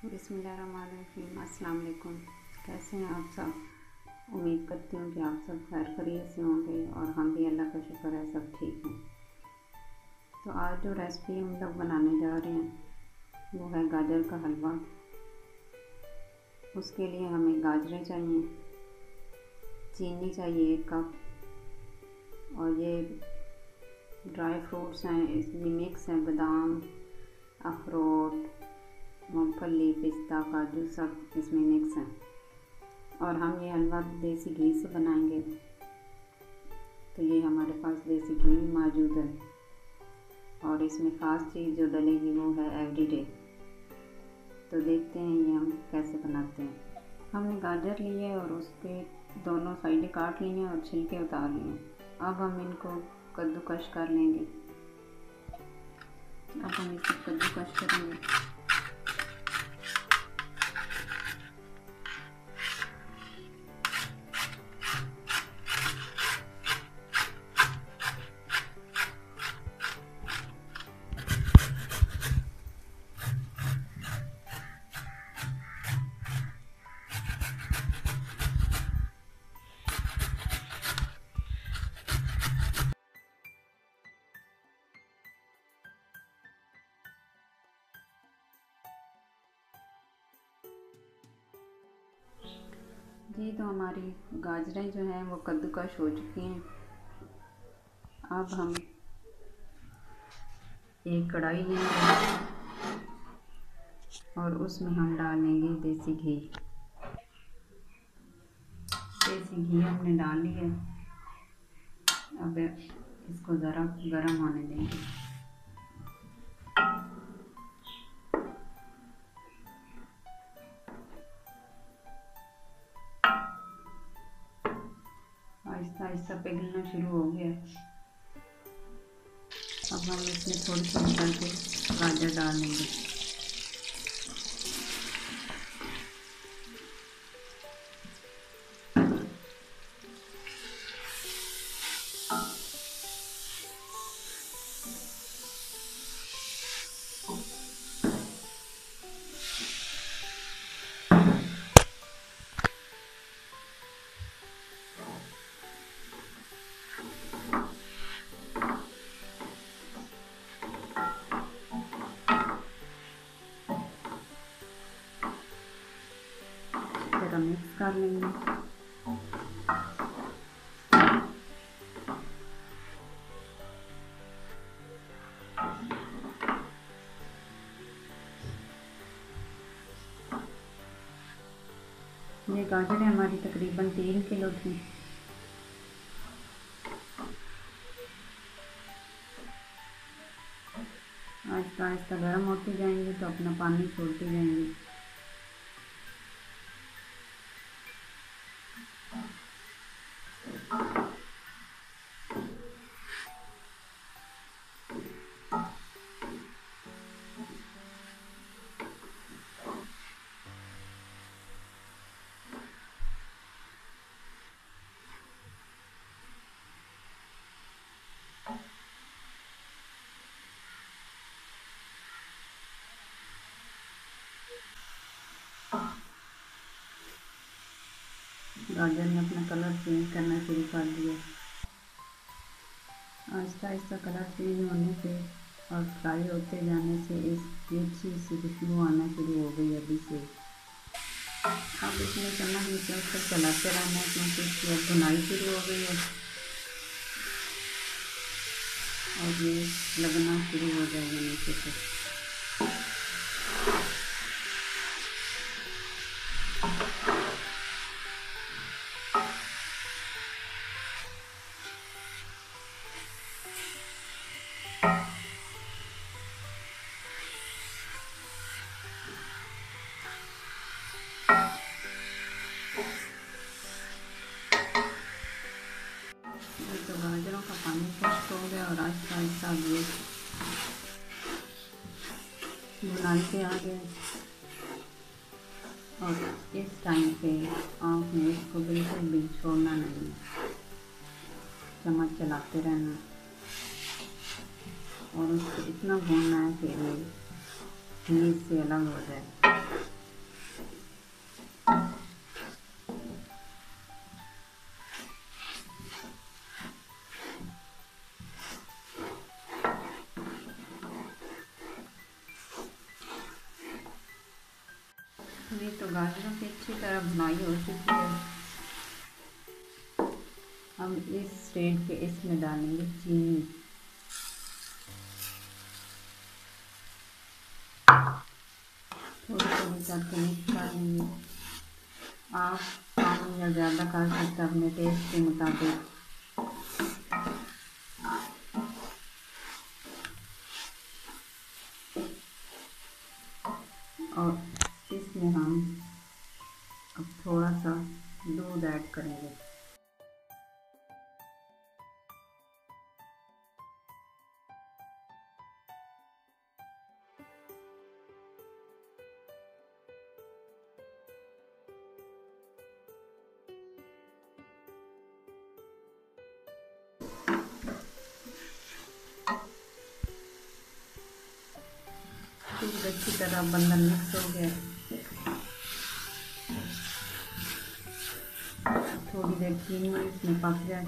बिस्मिल्लाहिर्रहमानिर्रहीम, अस्सलाम वालेकुम। कैसे हैं आप सब। उम्मीद करती हूँ कि आप सब खैर खैरियत से होंगे और हम भी अल्लाह का शुक्र है सब ठीक हैं। तो आज जो रेसिपी हम लोग बनाने जा रहे हैं वो है गाजर का हलवा। उसके लिए हमें गाजरें चाहिए, चीनी चाहिए 1 कप, और ये ड्राई फ्रूट्स हैं, इसमें मिक्स हैं बादाम, अखरोट, मूंगफली, पिस्ता, काजू सब इसमें मिक्स हैं। और हम ये हलवा देसी घी से बनाएंगे, तो ये हमारे पास देसी घी मौजूद है। और इसमें ख़ास चीज़ जो डलेगी वो है एवरीडे। तो देखते हैं ये हम कैसे बनाते हैं। हमने गाजर लिए और उसके दोनों साइडें काट ली हैं और छिलके उतार लिए। अब हम इनको कद्दूकश कर लेंगे। अब हम इसे कद्दूकश करेंगे। जी, तो हमारी गाजरें जो हैं वो कद्दूकश हो चुकी हैं। अब हम एक कढ़ाई लेंगे और उसमें हम डालेंगे देसी घी। देसी घी हमने डाल लिया। अब इसको ज़रा गर्म होने देंगे। आहिस्ता आहिस्ता पिघलना शुरू हो गया। अब हम इसमें थोड़ी थोड़ी करके गाजर डाल लेंगे। मिक्स कर लेंगे। ये गाजरें हमारी तकरीबन 3 किलो थी। आहिस्ता आहिस्ता गर्म होती जाएंगी तो अपना पानी छोड़ती जाएंगी। गाजर ने अपना कलर चेंज करना शुरू कर दिया। आहिस्ता आहिस्ता कलर चेंज होने से और फ्राई होते जाने से इसकी अच्छी सी खुशबू आना शुरू हो गई अभी से। अब इसमें चम्मच नीचे ऊपर चलाते रहना है क्योंकि इसकी अब भुनाई शुरू हो गई है और ये लगना शुरू हो जाएगा नीचे से। तो गाजरों का पानी खुश्क हो गया और आहिस्ता आहिस्ता ये बुनाई पे आ गए। और इस टाइम पे आपने इसको बिल्कुल भी छोड़ना नहीं, चम्मच चलाते रहना और उसको इतना भूनना है कि ये घी से अलग हो जाए। ये तो गाजरों की अच्छी तरह भुनाई हो चुकी है। हम इस स्टेज पे इसमें डालेंगे चीनी। थोड़ी थोड़ी करके मिक्स कर लेंगे। आप कम या ज़्यादा कर सकते हैं अपने टेस्ट के मुताबिक। और इसमें हम अब थोड़ा सा दूध ऐड करेंगे। दूध अच्छी तरह बंधन मिक्स हो गया। थोड़ी देर चीनी इसमें पक जाए।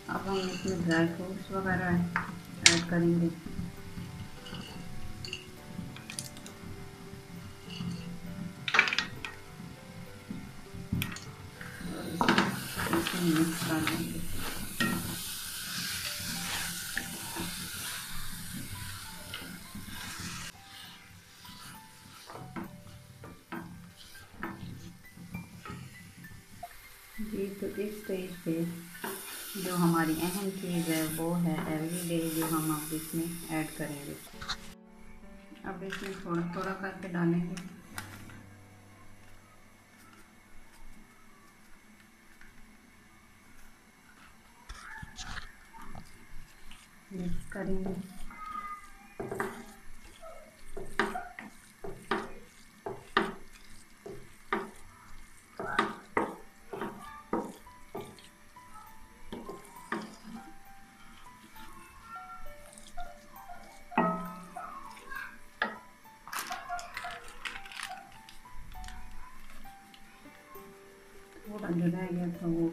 अब हम इसमें ड्राई फ्रूट्स वगैरह ऐड करेंगे। मिक्स कर देंगे। जी तो इस स्टेज पे जो हमारी अहम चीज़ है वो है एवरीडे, जो हम अब इसमें ऐड करेंगे। अब इसमें थोड़ा थोड़ा करके डालेंगे। मिक्स करेंगे। थोड़ा जो रह गया था वो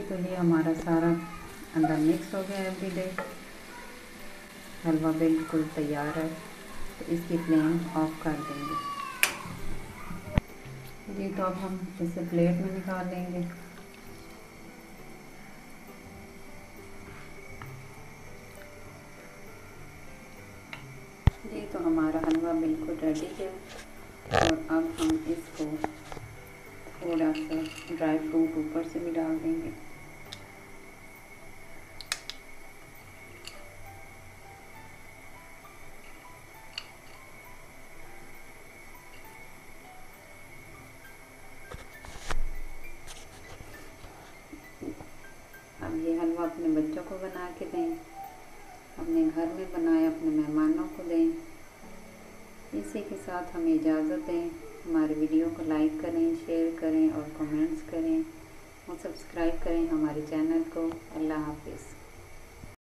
तो ये हमारा सारा अंदर मिक्स हो गया एवरीडे। हलवा बिल्कुल तैयार है, तो इसकी फ्लेम ऑफ कर देंगे। जी तो अब हम इसे प्लेट में निकाल लेंगे। जी तो हमारा हलवा बिल्कुल रेडी है, और अब हम इसको थोड़ा सा ड्राई फ्रूट ऊपर से भी डाल देंगे। अब ये हलवा अपने बच्चों को बना के दें, अपने घर में बनाए अपने मेहमानों को दें। इसी के साथ हमें इजाज़त दें। हमारे वीडियो को लाइक करें, शेयर करें और कमेंट्स करें और सब्सक्राइब करें हमारे चैनल को। अल्लाह हाफिज़।